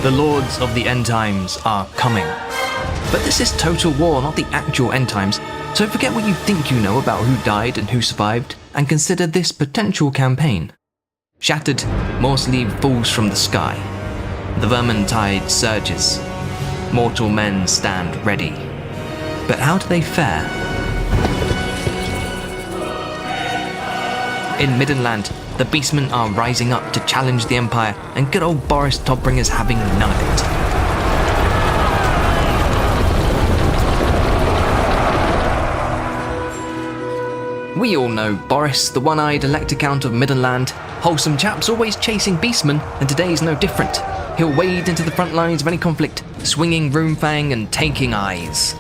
The lords of the end times are coming. But this is total war, not the actual end times, so forget what you think you know about who died and who survived, and consider this potential campaign. Shattered, Morsley falls from the sky. The vermin tide surges. Mortal men stand ready. But how do they fare? In Middenland, the beastmen are rising up to challenge the Empire, and good old Boris Todbringer's having none of it. We all know Boris, the one-eyed Elector Count of Middenland. Wholesome chap's always chasing beastmen, and today's no different. He'll wade into the front lines of any conflict, swinging Roomfang and taking eyes.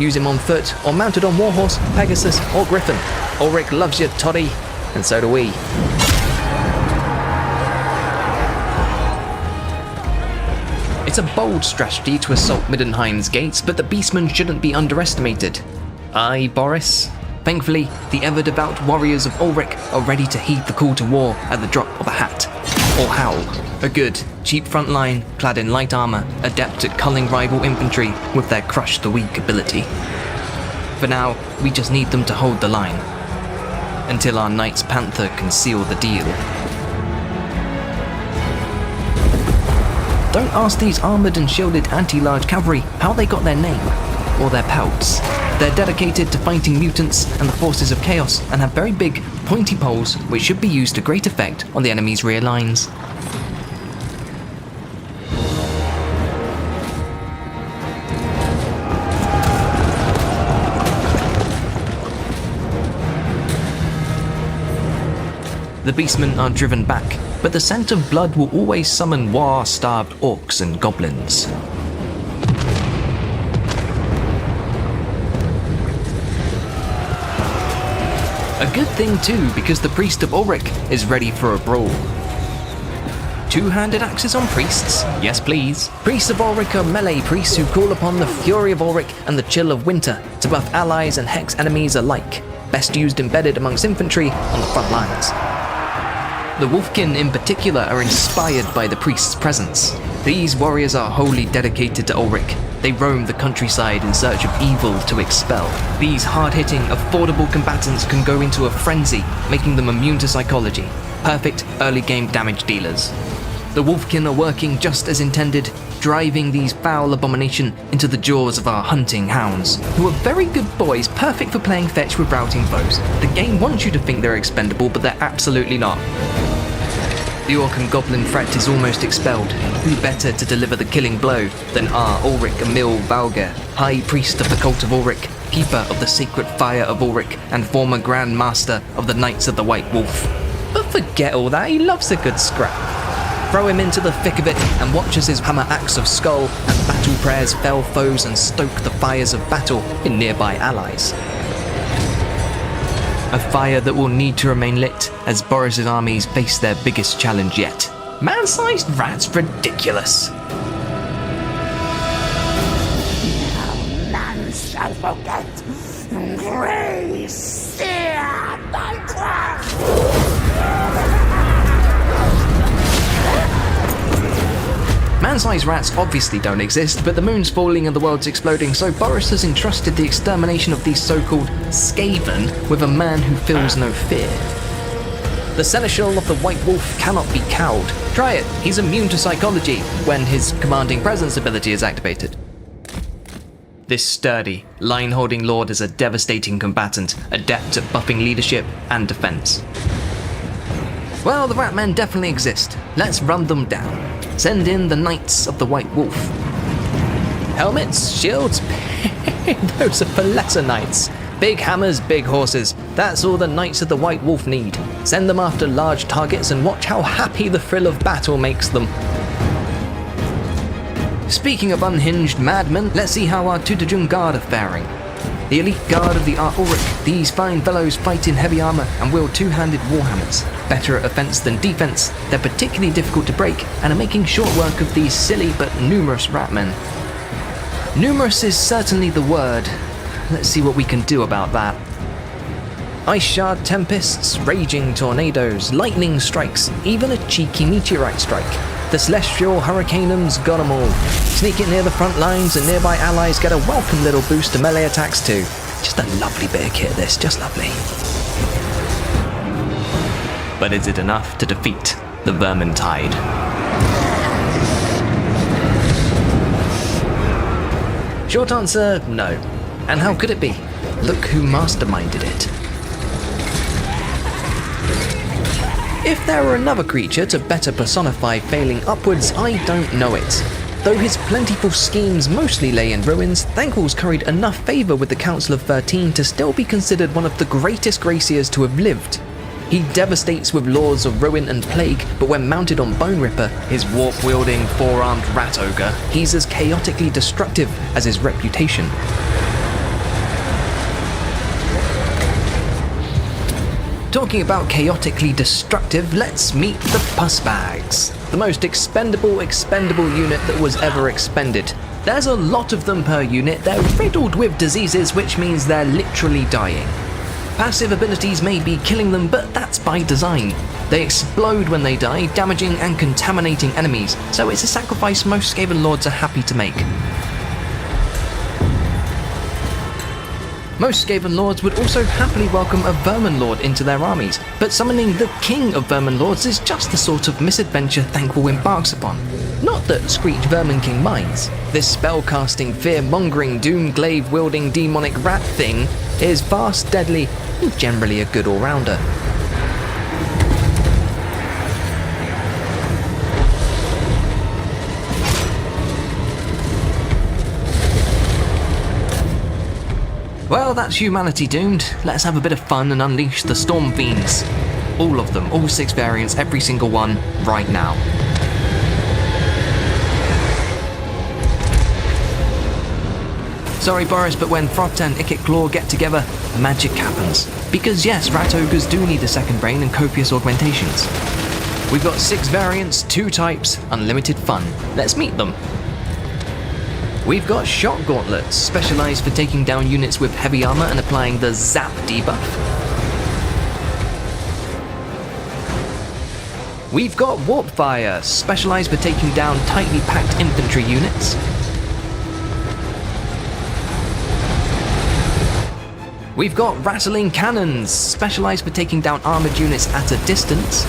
Use him on foot, or mounted on Warhorse, Pegasus, or Griffin. Ulrich loves you, Toddy, and so do we. It's a bold strategy to assault Middenheim's gates, but the beastmen shouldn't be underestimated. Aye, Boris? Thankfully, the ever-devout warriors of Ulrich are ready to heed the call to war at the drop of a hat. Or howl. A good, cheap front line, clad in light armour, adept at culling rival infantry with their crush the weak ability. For now, we just need them to hold the line. Until our Knight's Panther can seal the deal. Don't ask these armoured and shielded anti-large cavalry how they got their name, or their pelts. They're dedicated to fighting mutants and the forces of chaos, and have very big, pointy poles which should be used to great effect on the enemy's rear lines. The beastmen are driven back, but the scent of blood will always summon war-starved orcs and goblins. A good thing too, because the priest of Ulrich is ready for a brawl. Two-handed axes on priests? Yes please. Priests of Ulrich are melee priests who call upon the fury of Ulrich and the chill of winter to buff allies and hex enemies alike, best used embedded amongst infantry on the front lines. The Wolfkin in particular are inspired by the priest's presence. These warriors are wholly dedicated to Ulrich. They roam the countryside in search of evil to expel. These hard-hitting, affordable combatants can go into a frenzy, making them immune to psychology. Perfect early-game damage dealers. The Wolfkin are working just as intended, driving these foul abomination into the jaws of our hunting hounds, who are very good boys, perfect for playing fetch with routing foes. The game wants you to think they're expendable, but they're absolutely not. The Orc and Goblin threat is almost expelled. Who better to deliver the killing blow than our Ulrich Emil Valger, High Priest of the Cult of Ulrich, Keeper of the Sacred Fire of Ulrich, and former Grand Master of the Knights of the White Wolf. But forget all that, he loves a good scrap. Throw him into the thick of it and watch as his hammer axe of skull and battle prayers fell foes and stoke the fires of battle in nearby allies. A fire that will need to remain lit as Boris's armies face their biggest challenge yet. Man-sized rats, ridiculous. No man shall forget grace, sear thy craft. Man-sized rats obviously don't exist, but the moon's falling and the world's exploding, so Boris has entrusted the extermination of these so-called Skeaven with a man who feels no fear. The Seneschal of the White Wolf cannot be cowed. Try it, he's immune to psychology when his commanding presence ability is activated. This sturdy, line-holding lord is a devastating combatant, adept at buffing leadership and defense. Well, the Ratmen definitely exist. Let's run them down. Send in the Knights of the White Wolf. Helmets, shields, those are for lesser knights. Big hammers, big horses. That's all the Knights of the White Wolf need. Send them after large targets and watch how happy the thrill of battle makes them. Speaking of unhinged madmen, let's see how our Tutejung Guard are faring. The elite guard of the Ulrich, these fine fellows fight in heavy armour and wield two-handed warhammers. Better at offence than defence, they're particularly difficult to break and are making short work of these silly but numerous ratmen. Numerous is certainly the word. Let's see what we can do about that. Ice shard tempests, raging tornadoes, lightning strikes, even a cheeky meteorite strike. The celestial hurricaneums got 'em all. Sneaking near the front lines and nearby allies get a welcome little boost to melee attacks too. Just a lovely bit of kit this, just lovely. But is it enough to defeat the Vermintide? Short answer, no. And how could it be? Look who masterminded it. If there were another creature to better personify failing upwards, I don't know it. Though his plentiful schemes mostly lay in ruins, Thanquol's carried enough favour with the Council of 13 to still be considered one of the greatest Graciers to have lived. He devastates with Lords of Ruin and Plague, but when mounted on Bone Ripper, his warp-wielding, four-armed rat ogre, he's as chaotically destructive as his reputation. Talking about chaotically destructive, let's meet the Pussbags. The most expendable unit that was ever expended. There's a lot of them per unit, they're riddled with diseases, which means they're literally dying. Passive abilities may be killing them, but that's by design. They explode when they die, damaging and contaminating enemies, so it's a sacrifice most Skaven Lords are happy to make. Most Skaven Lords would also happily welcome a Vermin Lord into their armies, but summoning the King of Vermin Lords is just the sort of misadventure Thanquol embarks upon. Not that Screech Vermin King minds. This spellcasting, fear-mongering, doom-glaive-wielding demonic rat thing is fast, deadly, and generally a good all-rounder. Well, that's humanity doomed. Let's have a bit of fun and unleash the Storm Fiends. All of them, all 6 variants, every single one, right now. Sorry Boris, but when Froth and Ikit Claw get together, magic happens. Because yes, rat ogres do need a second brain and copious augmentations. We've got 6 variants, 2 types, unlimited fun. Let's meet them. We've got Shock Gauntlets, specialised for taking down units with heavy armour and applying the Zap debuff. We've got Warp Fire, specialised for taking down tightly packed infantry units. We've got Rattling Cannons, specialised for taking down armoured units at a distance.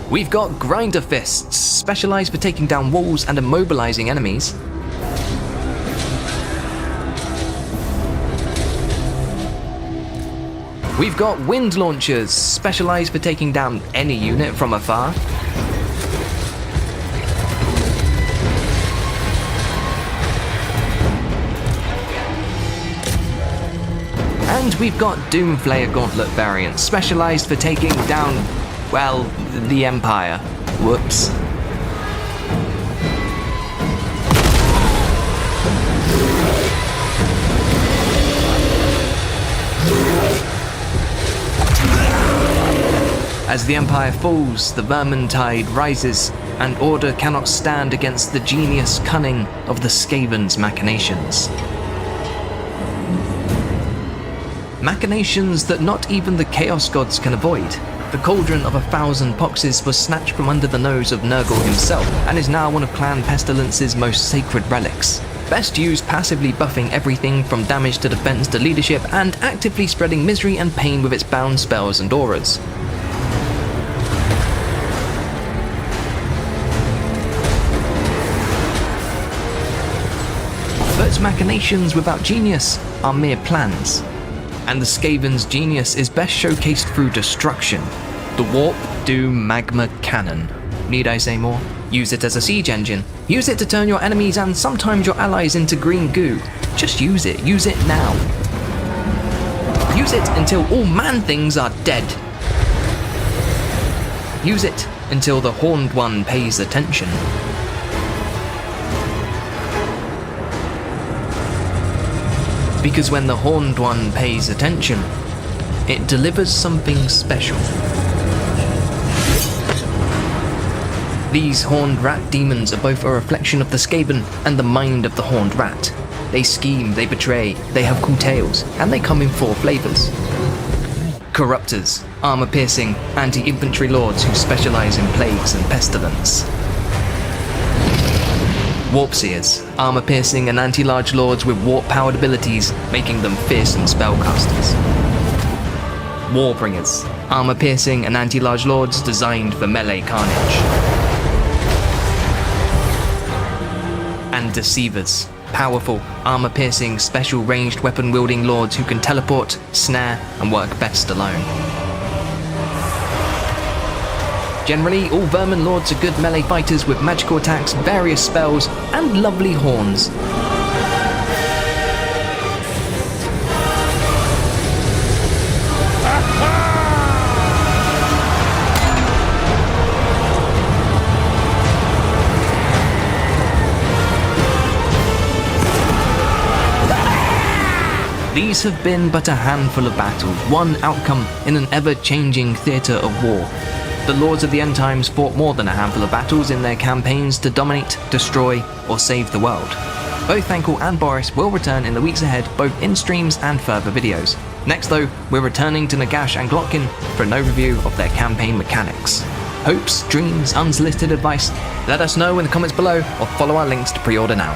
We've got Grinder Fists, specialised for taking down walls and immobilising enemies. We've got Wind Launchers, specialised for taking down any unit from afar. And we've got Doomflayer Gauntlet variants, specialised for taking down, well, the Empire. Whoops. As the Empire falls, the Vermintide rises, and order cannot stand against the genius cunning of the Skaven's machinations. Machinations that not even the Chaos Gods can avoid. The Cauldron of 1,000 Poxes was snatched from under the nose of Nurgle himself, and is now one of Clan Pestilence's most sacred relics. Best used passively buffing everything from damage to defense to leadership, and actively spreading misery and pain with its bound spells and auras. But machinations without genius are mere plans. And the Skaven's genius is best showcased through destruction. The Warp Doom Magma Cannon. Need I say more? Use it as a siege engine. Use it to turn your enemies and sometimes your allies into green goo. Just use it now. Use it until all man-things are dead. Use it until the Horned One pays attention. Because when the Horned One pays attention, it delivers something special. These Horned Rat demons are both a reflection of the Skaven and the mind of the Horned Rat. They scheme, they betray, they have cool tales, and they come in 4 flavours. Corruptors, armor-piercing, anti-infantry lords who specialize in plagues and pestilence. Warpseers, armor-piercing and anti-large lords with warp-powered abilities, making them fearsome spellcasters. Warbringers, armor-piercing and anti-large lords designed for melee carnage. And Deceivers, powerful, armor-piercing, special ranged weapon-wielding lords who can teleport, snare, and work best alone. Generally, all Vermin Lords are good melee fighters with magical attacks, various spells, and lovely horns. These have been but a handful of battles, one outcome in an ever-changing theatre of war. The Lords of the End Times fought more than a handful of battles in their campaigns to dominate, destroy, or save the world. Both Thankul and Boris will return in the weeks ahead, both in streams and further videos. Next though, we're returning to Nagash and Glotkin for an overview of their campaign mechanics. Hopes, dreams, unsolicited advice? Let us know in the comments below or follow our links to pre-order now.